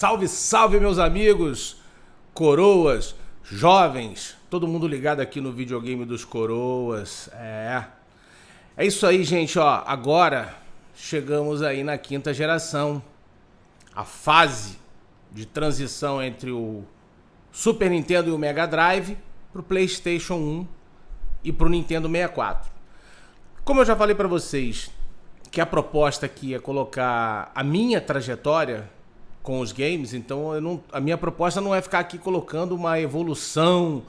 Salve, salve, meus amigos, coroas, jovens, todo mundo ligado aqui no videogame dos coroas. É isso aí, gente, ó. Agora chegamos aí na quinta geração, a fase de transição entre o Super Nintendo e o Mega Drive pro PlayStation 1 e pro Nintendo 64. Como eu já falei pra vocês, que a proposta aqui é colocar a minha trajetória com os games, então a minha proposta não é ficar aqui colocando uma evolução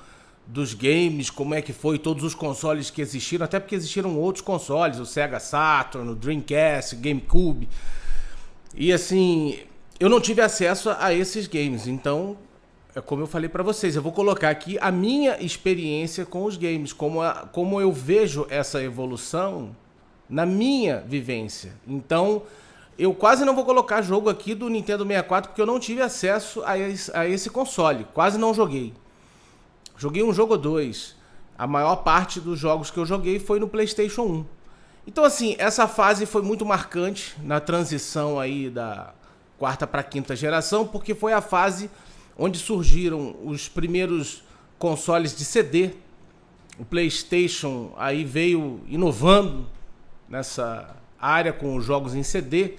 dos games, como é que foi todos os consoles que existiram, até porque existiram outros consoles, o Sega Saturn, o Dreamcast, o GameCube, e assim, eu não tive acesso a esses games, então, é como eu falei pra vocês, eu vou colocar aqui a minha experiência com os games, como eu vejo essa evolução na minha vivência. Então, eu quase não vou colocar jogo aqui do Nintendo 64 porque eu não tive acesso a esse console. Quase não joguei. Joguei um jogo ou dois. A maior parte dos jogos que eu joguei foi no PlayStation 1. Então, assim, essa fase foi muito marcante na transição aí da quarta para quinta geração, porque foi a fase onde surgiram os primeiros consoles de CD. O PlayStation aí veio inovando nessa área com os jogos em CD.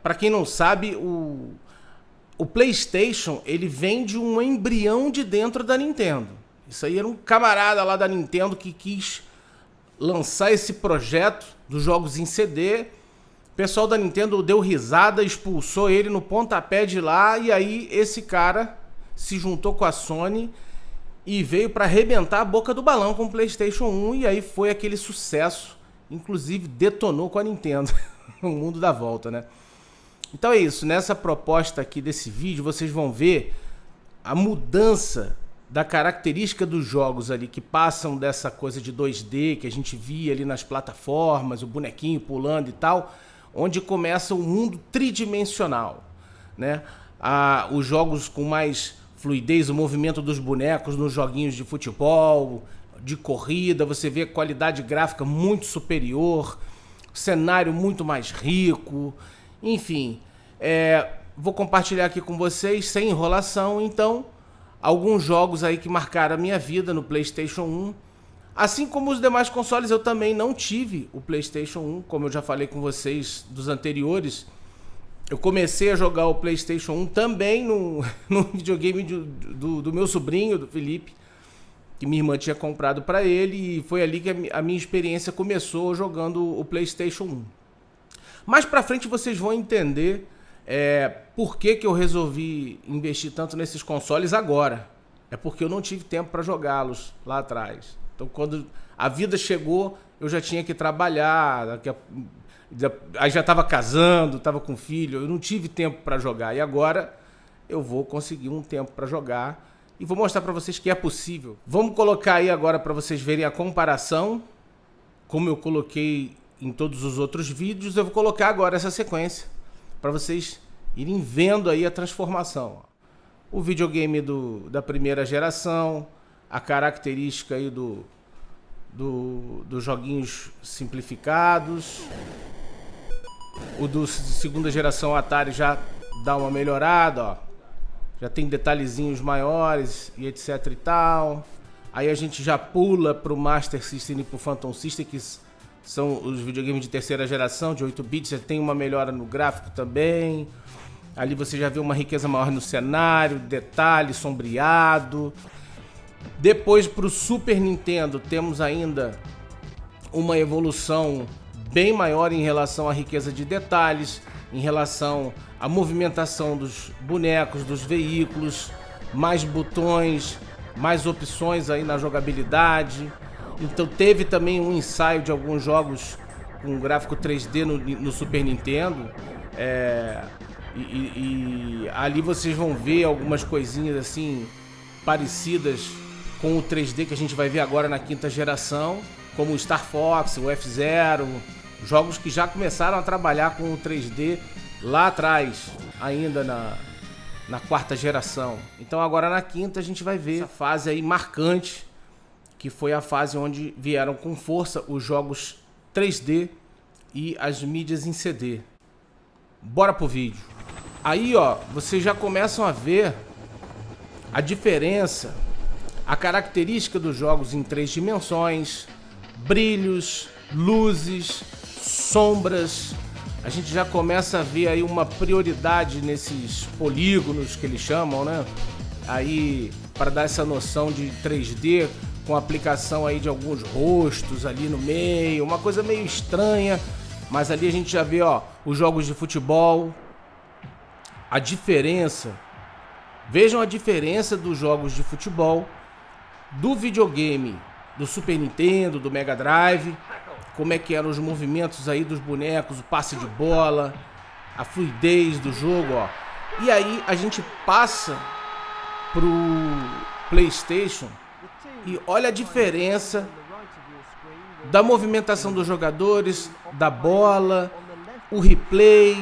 Para quem não sabe, o PlayStation ele vem de um embrião de dentro da Nintendo. Isso aí era um camarada lá da Nintendo que quis lançar esse projeto dos jogos em CD. O pessoal da Nintendo deu risada, expulsou ele no pontapé de lá, e aí esse cara se juntou com a Sony e veio para arrebentar a boca do balão com o PlayStation 1, e aí foi aquele sucesso, inclusive detonou com a Nintendo. O mundo dá volta, né? Então é isso, nessa proposta aqui desse vídeo vocês vão ver a mudança da característica dos jogos ali, que passam dessa coisa de 2D que a gente via ali nas plataformas, o bonequinho pulando e tal, onde começa o mundo tridimensional, né? Os jogos com mais fluidez, o movimento dos bonecos nos joguinhos de futebol, de corrida, você vê qualidade gráfica muito superior, cenário muito mais rico, enfim. Vou compartilhar aqui com vocês, sem enrolação, então, alguns jogos aí que marcaram a minha vida no PlayStation 1. Assim como os demais consoles, eu também não tive o PlayStation 1, como eu já falei com vocês dos anteriores. Eu comecei a jogar o PlayStation 1 também no videogame do meu sobrinho, do Felipe, que minha irmã tinha comprado para ele, e foi ali que a minha experiência começou jogando o PlayStation 1. Mais pra frente vocês vão entender por que eu resolvi investir tanto nesses consoles agora. É porque eu não tive tempo para jogá-los lá atrás. Então quando a vida chegou, eu já tinha que trabalhar, aí já estava casando, estava com filho, eu não tive tempo para jogar. E agora eu vou conseguir um tempo para jogar. E vou mostrar para vocês que é possível. Vamos colocar aí agora para vocês verem a comparação. Como eu coloquei em todos os outros vídeos, eu vou colocar agora essa sequência para vocês irem vendo aí a transformação. O videogame da primeira geração, a característica aí dos joguinhos simplificados. O do segunda geração Atari já dá uma melhorada, ó. Já tem detalhezinhos maiores e etc e tal. Aí a gente já pula pro Master System e pro Phantom System, que são os videogames de terceira geração, de 8 bits. Já tem uma melhora no gráfico também. Ali você já vê uma riqueza maior no cenário, detalhe sombreado. Depois pro Super Nintendo temos ainda uma evolução bem maior em relação à riqueza de detalhes, em relação à movimentação dos bonecos, dos veículos, mais botões, mais opções aí na jogabilidade. Então teve também um ensaio de alguns jogos com gráfico 3D no Super Nintendo. E ali vocês vão ver algumas coisinhas assim parecidas com o 3D que a gente vai ver agora na quinta geração, como o Star Fox, o F-Zero, jogos que já começaram a trabalhar com o 3D lá atrás, ainda na quarta geração. Então agora na quinta a gente vai ver essa fase aí marcante, que foi a fase onde vieram com força os jogos 3D e as mídias em CD. Bora pro vídeo. Aí, ó, vocês já começam a ver a diferença, a característica dos jogos em 3 dimensões, brilhos, luzes, sombras. A gente já começa a ver aí uma prioridade nesses polígonos que eles chamam, né? Aí, para dar essa noção de 3D, com a aplicação aí de alguns rostos ali no meio, uma coisa meio estranha, mas ali a gente já vê, ó, os jogos de futebol, a diferença. Vejam a diferença dos jogos de futebol, do videogame, do Super Nintendo, do Mega Drive, como é que eram os movimentos aí dos bonecos, o passe de bola, a fluidez do jogo, ó. E aí a gente passa pro PlayStation e olha a diferença da movimentação dos jogadores, da bola, o replay,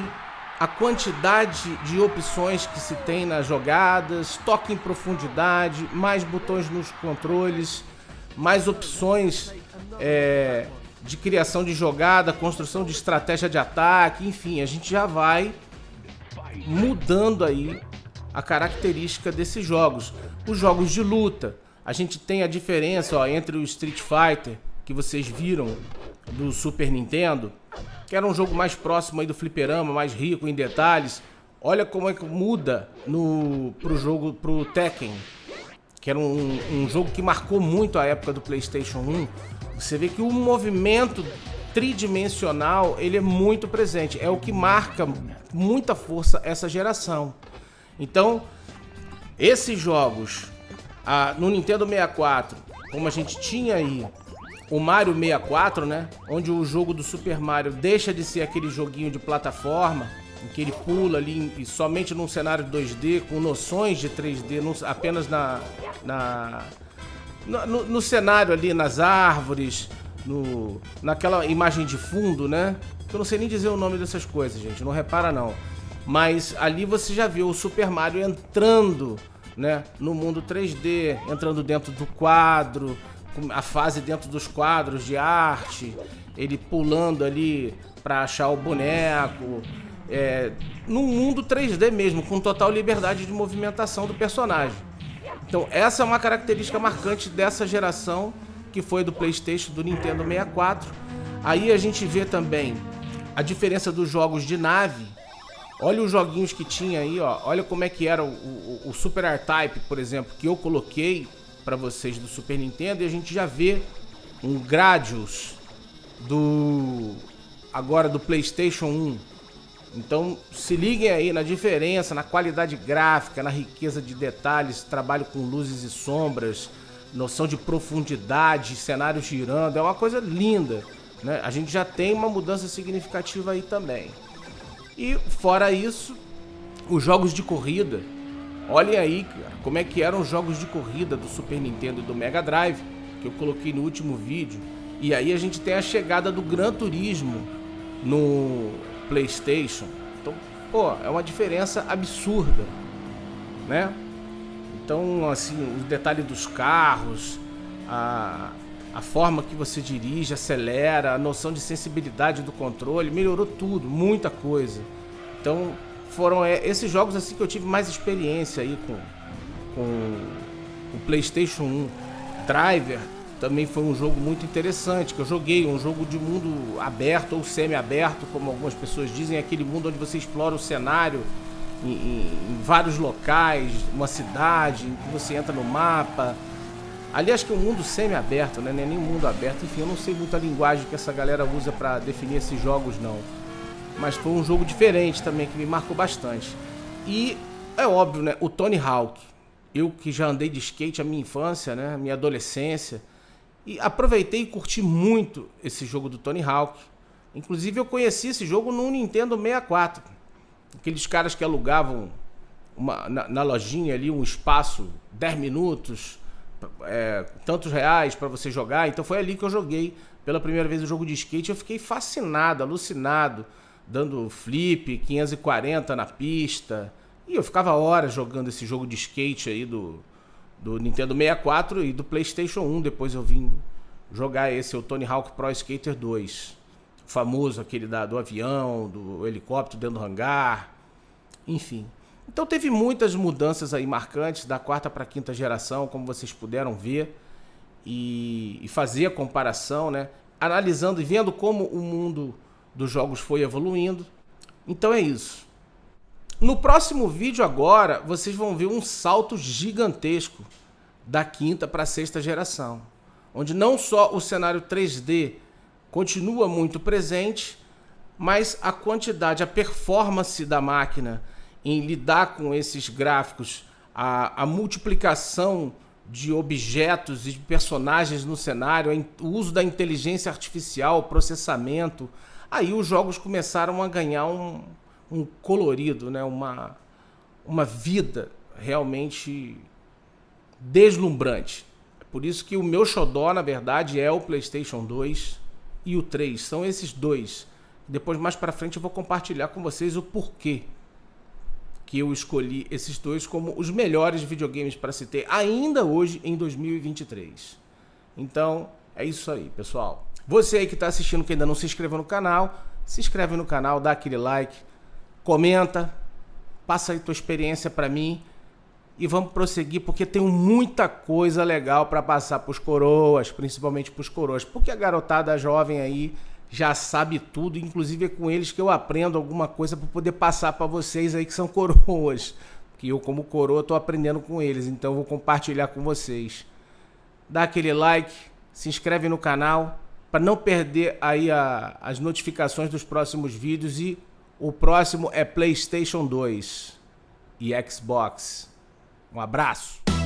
a quantidade de opções que se tem nas jogadas, toque em profundidade, mais botões nos controles, mais opções de criação de jogada, construção de estratégia de ataque, enfim, a gente já vai mudando aí a característica desses jogos. Os jogos de luta, a gente tem a diferença, ó, entre o Street Fighter, que vocês viram, do Super Nintendo, que era um jogo mais próximo aí do fliperama, mais rico em detalhes. Olha como é que muda pro Tekken, que era um jogo que marcou muito a época do PlayStation 1. Você vê que o movimento tridimensional, ele é muito presente, é o que marca muita força essa geração. Então, esses jogos no Nintendo 64, como a gente tinha aí o Mario 64, né, onde o jogo do Super Mario deixa de ser aquele joguinho de plataforma, em que ele pula ali e somente num cenário 2D, com noções de 3D, apenas no cenário ali, nas árvores, naquela imagem de fundo, né? Eu não sei nem dizer o nome dessas coisas, gente, não repara não. Mas ali você já viu o Super Mario entrando, né, no mundo 3D, entrando dentro do quadro, a fase dentro dos quadros de arte, ele pulando ali para achar o boneco, num mundo 3D mesmo, com total liberdade de movimentação do personagem. Então essa é uma característica marcante dessa geração, que foi do PlayStation, do Nintendo 64. Aí a gente vê também a diferença dos jogos de nave. Olha os joguinhos que tinha aí, ó. Olha como é que era o Super R-Type, por exemplo, que eu coloquei para vocês do Super Nintendo, e a gente já vê um Gradius agora do PlayStation 1. Então se liguem aí na diferença, na qualidade gráfica, na riqueza de detalhes, trabalho com luzes e sombras, noção de profundidade, cenários girando, é uma coisa linda, né? A gente já tem uma mudança significativa aí também. E fora isso, os jogos de corrida, olhem aí, cara, como é que eram os jogos de corrida do Super Nintendo e do Mega Drive, que eu coloquei no último vídeo. E aí a gente tem a chegada do Gran Turismo no PlayStation. Então, pô, é uma diferença absurda, né? Então, assim, o detalhe dos carros, a forma que você dirige, acelera, a noção de sensibilidade do controle, melhorou tudo, muita coisa. Então, foram esses jogos assim que eu tive mais experiência aí com o PlayStation 1. Driver também foi um jogo muito interessante, que eu joguei, um jogo de mundo aberto ou semi-aberto, como algumas pessoas dizem, aquele mundo onde você explora o cenário em vários locais, uma cidade, em que você entra no mapa. Ali acho que é um mundo semi-aberto, né? Não é nem um mundo aberto, enfim, eu não sei muito a linguagem que essa galera usa para definir esses jogos não. Mas foi um jogo diferente também, que me marcou bastante. E é óbvio, né? O Tony Hawk. Eu que já andei de skate a minha infância, né? A minha adolescência. E aproveitei e curti muito esse jogo do Tony Hawk. Inclusive eu conheci esse jogo no Nintendo 64. Aqueles caras que alugavam na lojinha ali um espaço, 10 minutos, tantos reais para você jogar. Então foi ali que eu joguei pela primeira vez o jogo de skate. Eu fiquei fascinado, alucinado, dando flip, 540 na pista. E eu ficava horas jogando esse jogo de skate aí do Nintendo 64 e do PlayStation 1. Depois eu vim jogar o Tony Hawk Pro Skater 2. O famoso, aquele do avião, do helicóptero dentro do hangar. enfim. Então teve muitas mudanças aí marcantes da quarta para a quinta geração, como vocês puderam ver, e fazer a comparação, né? Analisando e vendo como o mundo dos jogos foi evoluindo. Então é isso. No próximo vídeo agora, vocês vão ver um salto gigantesco da quinta para a sexta geração, onde não só o cenário 3D continua muito presente, mas a quantidade, a performance da máquina em lidar com esses gráficos, a multiplicação de objetos e de personagens no cenário, o uso da inteligência artificial, o processamento, aí os jogos começaram a ganhar um colorido, né? uma vida realmente deslumbrante. É por isso que o meu xodó, na verdade, é o PlayStation 2 e o 3. São esses dois. Depois, mais para frente, eu vou compartilhar com vocês o porquê que eu escolhi esses dois como os melhores videogames para se ter ainda hoje em 2023. Então, é isso aí, pessoal. Você aí que está assistindo, que ainda não se inscreveu no canal, se inscreve no canal, dá aquele like, comenta, passa aí tua experiência para mim e vamos prosseguir, porque tem muita coisa legal para passar para os coroas, principalmente para os coroas, porque a garotada jovem aí já sabe tudo, inclusive é com eles que eu aprendo alguma coisa para poder passar para vocês aí que são coroas, que eu como coroa estou aprendendo com eles, então eu vou compartilhar com vocês. Dá aquele like, se inscreve no canal para não perder aí as notificações dos próximos vídeos, e o próximo é PlayStation 2 e Xbox. Um abraço!